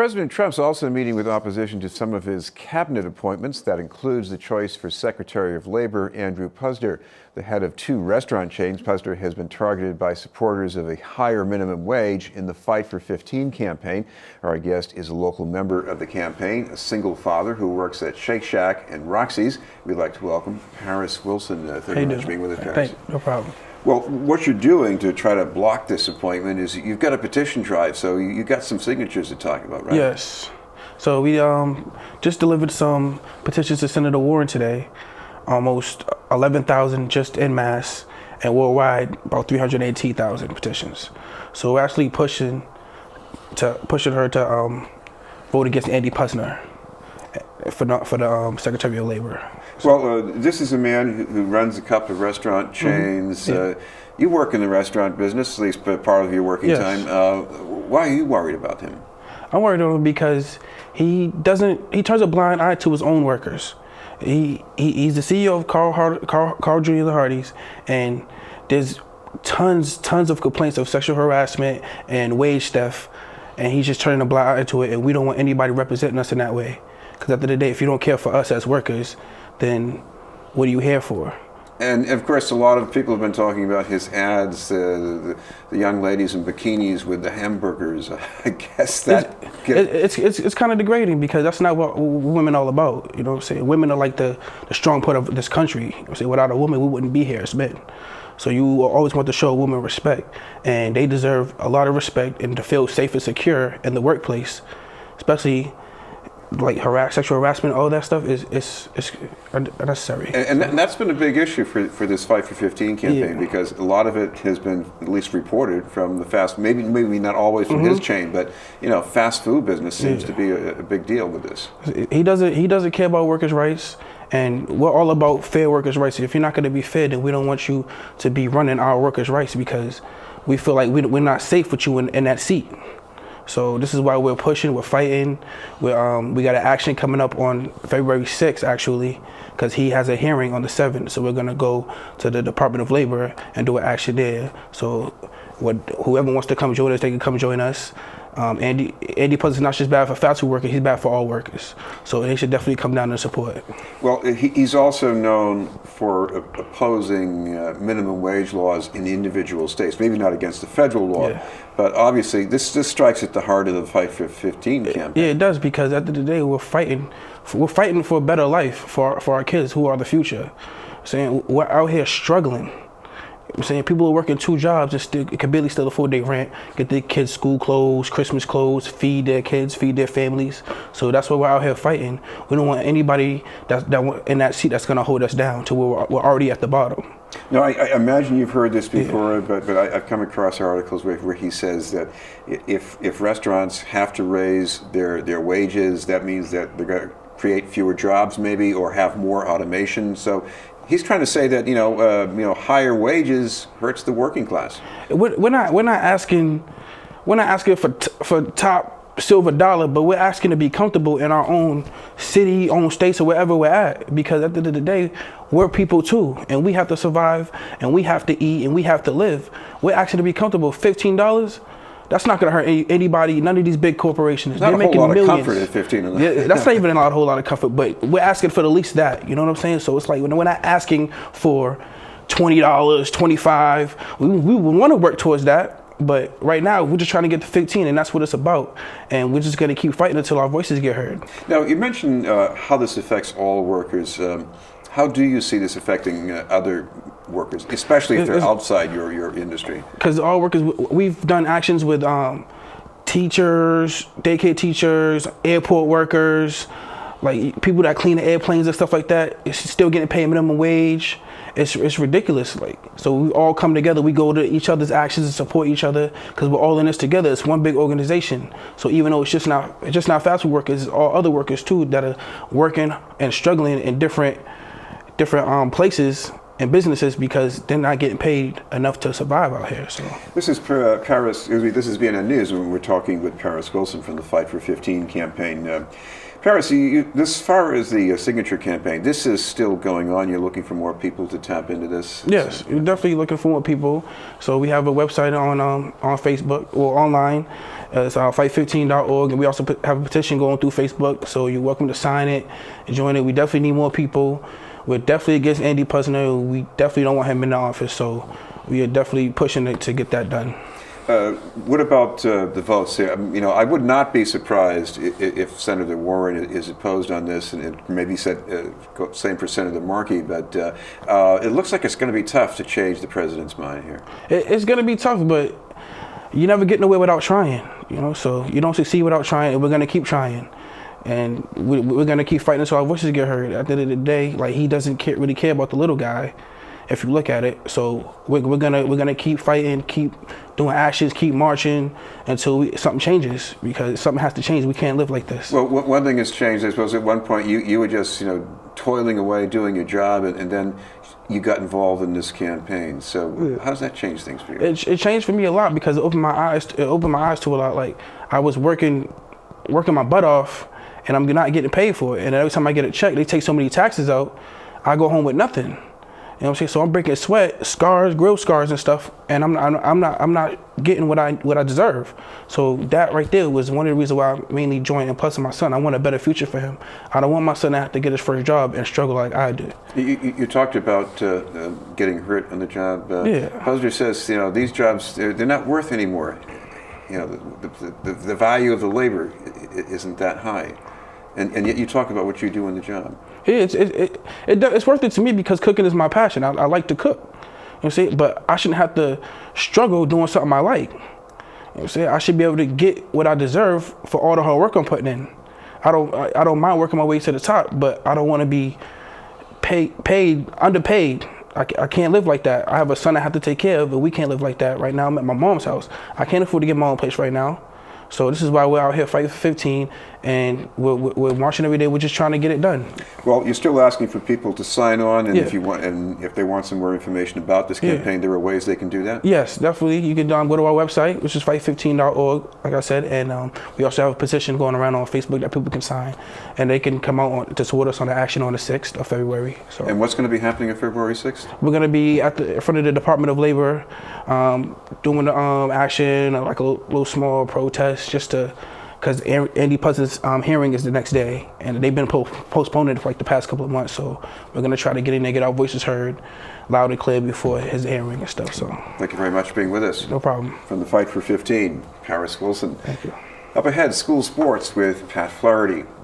President Trump's also meeting with opposition to some of his cabinet appointments. That includes the choice for Secretary of Labor, Andrew Puzder. The head of two restaurant chains, Puzder has been targeted by supporters of a higher minimum wage in the Fight for 15 campaign. Our guest is a local member of the campaign, a single father who works at Shake Shack and Roxy's. We'd like to welcome Paris Wilson. Thank you very much for being with us, Paris. No problem. Well, what you're doing to try to block this appointment is you've got a petition drive, so you've got some signatures to talk about, right? Yes. So we just delivered some petitions to Senator Warren today, almost 11,000 just en masse, and worldwide about 318,000 petitions. So we're actually pushing her to vote against Andy Puzder for the Secretary of Labor. Well, this is a man who runs a couple of restaurant chains. Yeah. You work in the restaurant business, at least part of your working time. Why are you worried about him? I'm worried about him because he turns a blind eye to his own workers. He's the CEO of Carl Jr. the Hardee's, and there's tons of complaints of sexual harassment and wage theft, and he's just turning a blind eye to it, and we don't want anybody representing us in that way. Because at the end of the day, if you don't care for us as workers, then what are you here for? And of course, a lot of people have been talking about his ads, the young ladies in bikinis with the hamburgers. I guess that it's kind of degrading, because that's not what women are all about. You know what I'm saying? Women are like the strong part of this country. You know what I'm saying? Without a woman, we wouldn't be here as men. So you always want to show a woman respect, and they deserve a lot of respect and to feel safe and secure in the workplace, especially like sexual harassment. All that stuff is unnecessary. And that's been a big issue for this Fight for 15 campaign, because a lot of it has been at least reported from the fast, maybe not always from his chain, but fast food business seems to be a big deal with this. He doesn't care about workers' rights, and we're all about fair workers' rights. If you're not going to be fair, then we don't want you to be running our workers' rights, because we feel like we're not safe with you in that seat. So this is why we're pushing, we're fighting. We got an action coming up on February 6th, actually, because he has a hearing on the 7th. So we're gonna go to the Department of Labor and do an action there. So whoever wants to come join us, they can come join us. Andy Puzder is not just bad for fast food workers, he's bad for all workers. So they should definitely come down and support it. Well, he's also known for opposing minimum wage laws in individual states, maybe not against the federal law, but obviously this strikes at the heart of the Fight for 15 campaign. Yeah, it does, because at the end of the day, we're fighting for a better life for our kids who are the future. Saying we're out here struggling. I'm saying people are working two jobs and can barely still afford their rent, get their kids school clothes, Christmas clothes, feed their kids, feed their families. So that's why we're out here fighting. We don't want anybody that in that seat that's going to hold us down to where we're already at the bottom. No, I imagine you've heard this before, but I've come across articles where he says that if restaurants have to raise their wages, that means that they're going to create fewer jobs maybe, or have more automation. So he's trying to say that higher wages hurts the working class. We're not asking for top silver dollar, but we're asking to be comfortable in our own city, own states, or wherever we're at. Because at the end of the day, we're people too, and we have to survive, and we have to eat, and we have to live. We're asking to be comfortable. $15. That's not going to hurt anybody. None of these big corporations. They're making millions. Not a whole lot of comfort at 15. Yeah, that's not even a whole lot of comfort. But we're asking for the least that. You know what I'm saying? So it's like we're not asking for $20, $25. We want to work towards that. But right now, we're just trying to get to 15, and that's what it's about. And we're just going to keep fighting until our voices get heard. Now, you mentioned how this affects all workers. How do you see this affecting other workers, especially if they're outside your industry? Because all workers, we've done actions with teachers, daycare teachers, airport workers, like people that clean the airplanes and stuff like that. It's still getting paid minimum wage. It's ridiculous. So we all come together. We go to each other's actions and support each other, because we're all in this together. It's one big organization. So even though it's just not fast food workers, it's all other workers too that are working and struggling in different places and businesses, because they're not getting paid enough to survive out here. So this is Paris. This is BNN News, and we're talking with Paris Wilson from the Fight for 15 campaign. Paris, as far as the signature campaign, this is still going on. You're looking for more people to tap into this? Yes, we're definitely looking for more people. So we have a website on Facebook or online, It's fight15.org, and we also have a petition going through Facebook, so you're welcome to sign it and join it. We definitely need more people. We're definitely against Andy Puzder. We definitely don't want him in the office, so we are definitely pushing it to get that done. What about the votes here? I would not be surprised if Senator Warren is opposed on this, and it maybe same for Senator Markey, but it looks like it's going to be tough to change the president's mind here. It's going to be tough, but you never get nowhere without trying, so you don't succeed without trying, and we're going to keep trying. And we're going to keep fighting until our voices get heard. At the end of the day, like, he doesn't really care about the little guy, if you look at it. So we're gonna keep fighting, keep doing actions, keep marching until something changes, because something has to change. We can't live like this. Well, one thing has changed. I suppose at one point you were just toiling away doing your job, and then you got involved in this campaign. So how does that change things for you? It changed for me a lot, because it opened my eyes to a lot. Like, I was working my butt off, and I'm not getting paid for it. And every time I get a check, they take so many taxes out, I go home with nothing. You know what I'm saying? So I'm breaking sweat, scars, grill scars and stuff, and I'm not getting what I deserve. So that right there was one of the reasons why I mainly joined, and plus my son. I want a better future for him. I don't want my son to have to get his first job and struggle like I did. You talked about getting hurt on the job. Yeah. Puzder says these jobs they're not worth anymore. The value of the labor isn't that high, and yet you talk about what you do in the job. It's worth it to me, because cooking is my passion. I like to cook. But I shouldn't have to struggle doing something I like. I should be able to get what I deserve for all the hard work I'm putting in. I don't mind working my way to the top, but I don't want to be underpaid. I can't live like that. I have a son I have to take care of, but we can't live like that right now. I'm at my mom's house. I can't afford to get my own place right now. So this is why we're out here fighting for 15, and we're marching every day. We're just trying to get it done. Well, you're still asking for people to sign on, and if they want some more information about this campaign, there are ways they can do that? Yes, definitely. You can go to our website, which is fight15.org, like I said, and we also have a petition going around on Facebook that people can sign, and they can come out to support us on the action on the 6th of February. So. And what's going to be happening on February 6th? We're going to be in front of the Department of Labor, doing the action, like a little small protest, just because Andy Puzder's hearing is the next day, and they've been postponing it for like the past couple of months. So we're gonna try to get in there, get our voices heard loud and clear before his hearing and stuff. So thank you very much for being with us. No problem. From the Fight for 15, Paris Wilson. Thank you. Up ahead, school sports with Pat Flaherty.